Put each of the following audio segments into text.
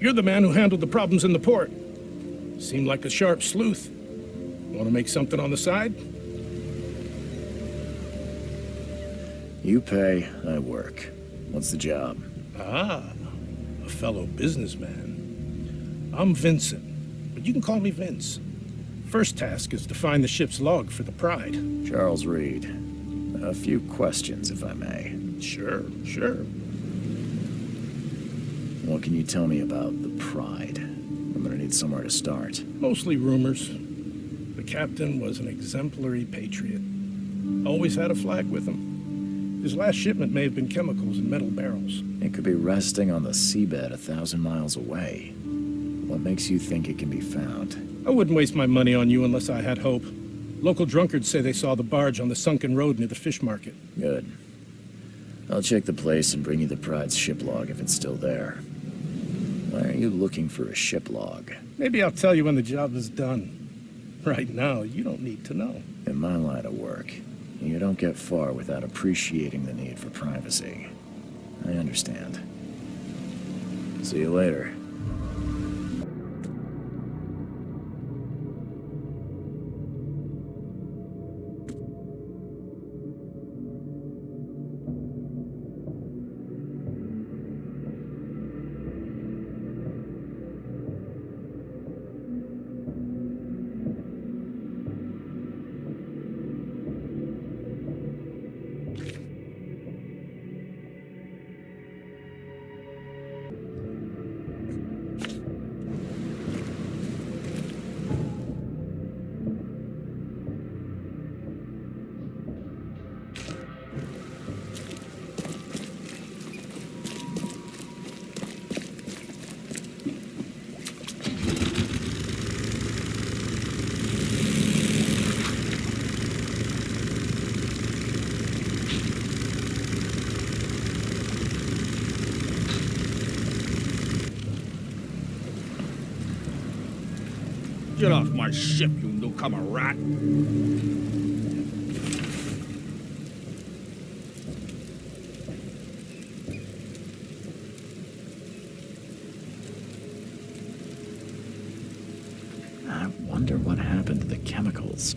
You're the man who handled the problems in the port. Seemed like a sharp sleuth. Want to make something on the side? You pay, I work. What's the job? Ah, a fellow businessman. I'm Vincent, but you can call me Vince. First task is to find the ship's log for the Pride. Charles Reed. A few questions, if I may. Sure, sure. What can you tell me about the Pride? I'm gonna need somewhere to start. Mostly rumors. The captain was an exemplary patriot. Always had a flag with him. His last shipment may have been chemicals in metal barrels. It could be resting on the seabed 1,000 miles away. What makes you think it can be found? I wouldn't waste my money on you unless I had hope. Local drunkards say they saw the barge on the sunken road near the fish market. Good. I'll check the place and bring you the Pride's ship log if it's still there. Why are you looking for a ship log? Maybe I'll tell you when the job is done. Right now, you don't need to know. In my line of work, you don't get far without appreciating the need for privacy. I understand. See you later. Get off my ship, you newcomer rat! I wonder what happened to the chemicals.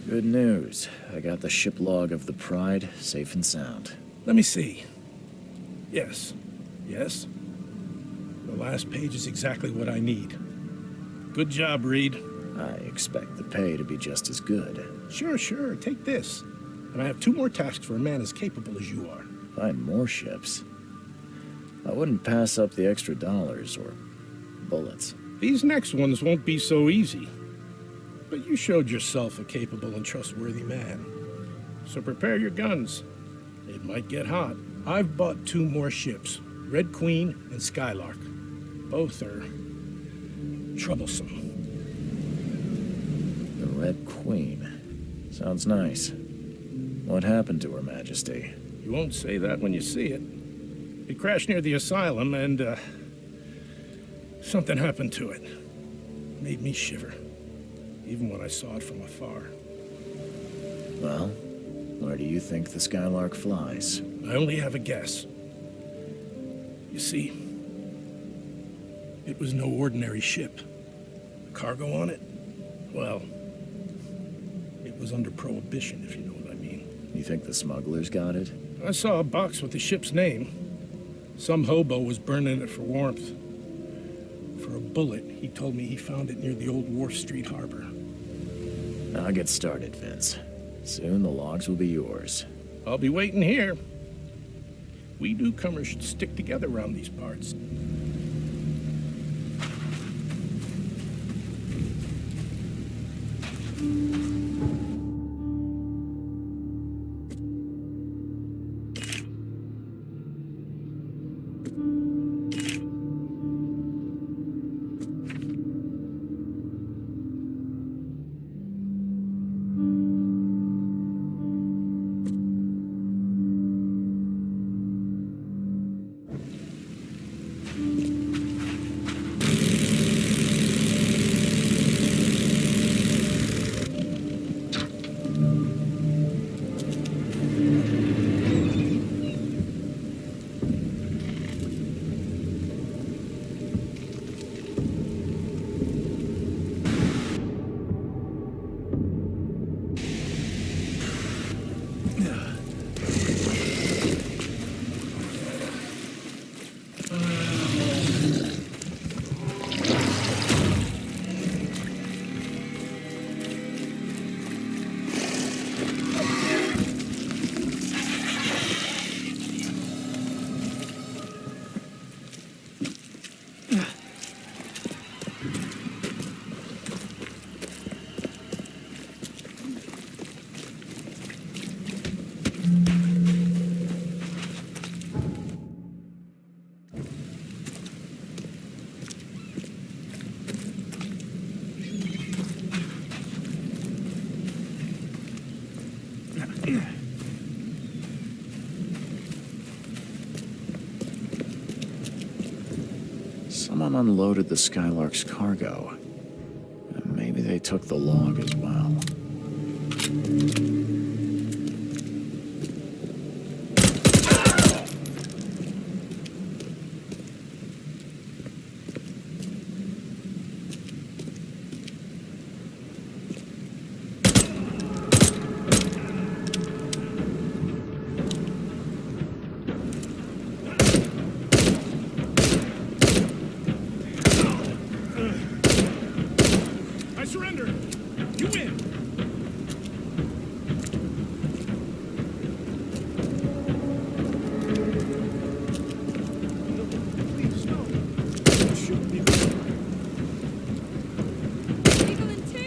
Good news. I got the ship log of the Pride, safe and sound. Let me see. Yes. Yes. The last page is exactly what I need. Good job, Reed. I expect the pay to be just as good. Sure, sure. Take this. And I have 2 more tasks for a man as capable as you are. Find more ships. I wouldn't pass up the extra dollars or bullets. These next ones won't be so easy. But you showed yourself a capable and trustworthy man. So prepare your guns. It might get hot. I've bought 2 more ships, Red Queen and Skylark. Both are troublesome. The Red Queen. Sounds nice. What happened to Her Majesty? You won't say that when you see it. It crashed near the asylum and, something happened to it. Made me shiver. Even when I saw it from afar. Well, where do you think the Skylark flies? I only have a guess. You see, It was no ordinary ship. The cargo on it? Well, it was under prohibition, if you know what I mean. You think the smugglers got it? I saw a box with the ship's name. Some hobo was burning it for warmth. For a bullet, he told me he found it near the old Wharf Street harbor. I'll get started, Vince. Soon the logs will be yours. I'll be waiting here. We newcomers should stick together around these parts. Someone unloaded the Skylark's cargo. And maybe they took the log as well. Surrender! You win! Please, no. Shoot me. Eagle in two.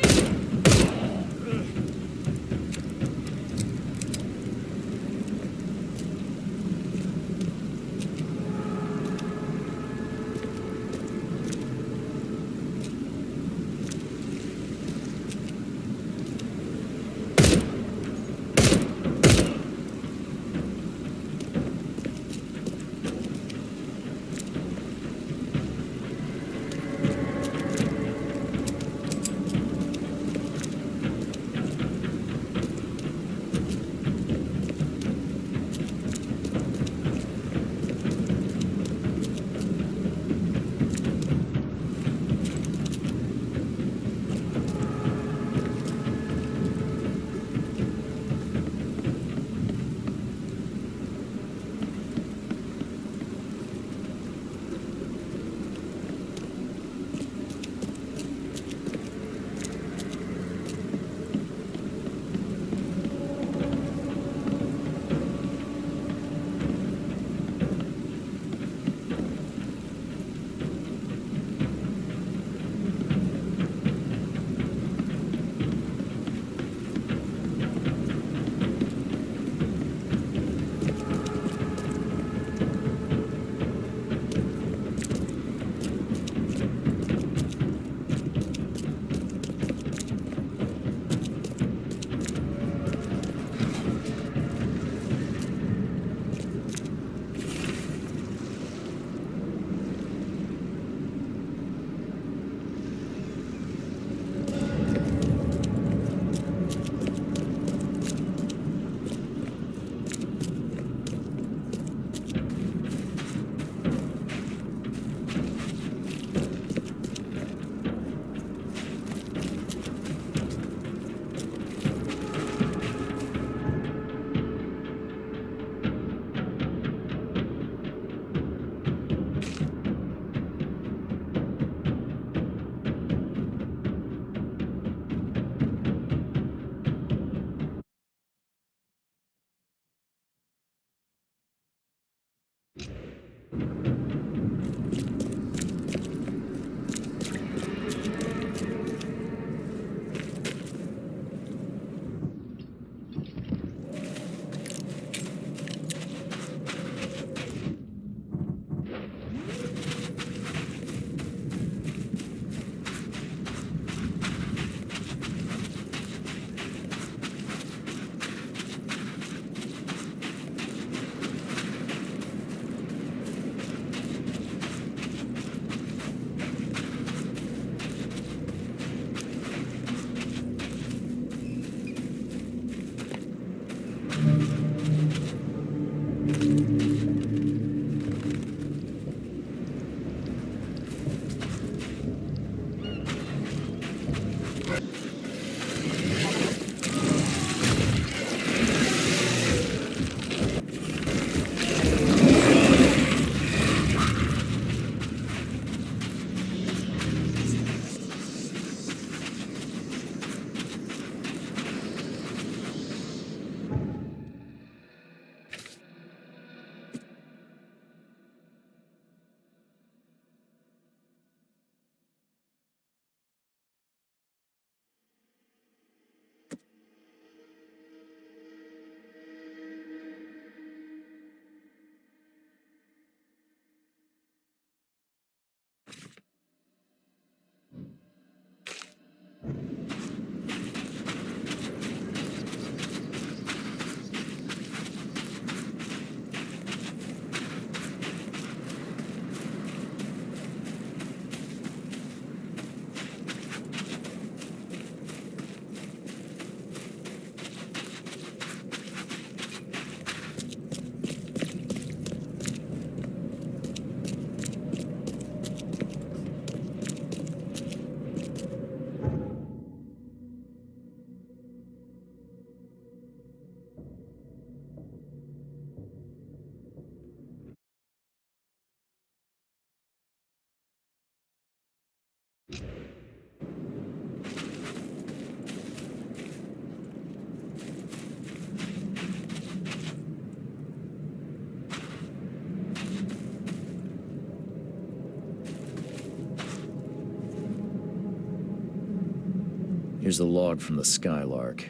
Here's a log from the Skylark.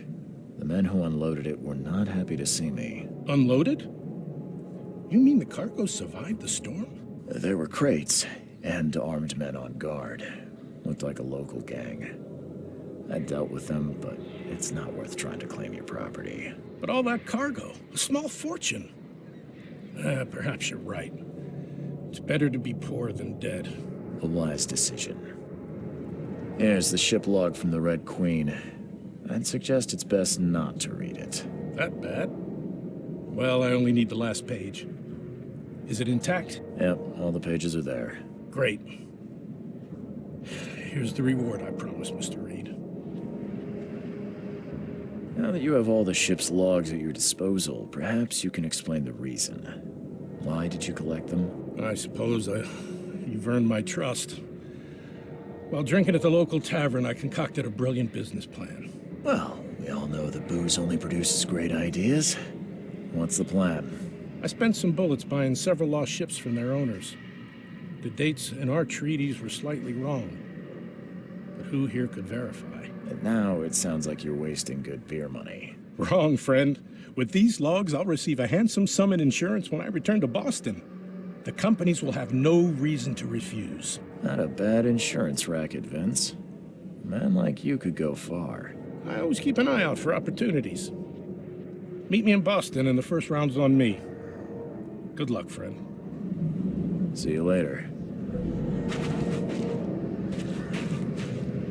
The men who unloaded it were not happy to see me. Unloaded? You mean the cargo survived the storm? There were crates and armed men on guard. Looked like a local gang. I dealt with them, but it's not worth trying to claim your property. But all that cargo, a small fortune. Perhaps you're right. It's better to be poor than dead. A wise decision. Here's the ship log from the Red Queen. I'd suggest it's best not to read it. That bad? Well, I only need the last page. Is it intact? Yep, all the pages are there. Great. Here's the reward I promised, Mr. Reed. Now that you have all the ship's logs at your disposal, perhaps you can explain the reason. Why did you collect them? I suppose you've earned my trust. While drinking at the local tavern, I concocted a brilliant business plan. Well, we all know that booze only produces great ideas. What's the plan? I spent some bullets buying several lost ships from their owners. The dates in our treaties were slightly wrong, but who here could verify? And now it sounds like you're wasting good beer money. Wrong, friend. With these logs, I'll receive a handsome sum in insurance when I return to Boston. The companies will have no reason to refuse. Not a bad insurance racket, Vince. A man like you could go far. I always keep an eye out for opportunities. Meet me in Boston and the first round's on me. Good luck, friend. See you later.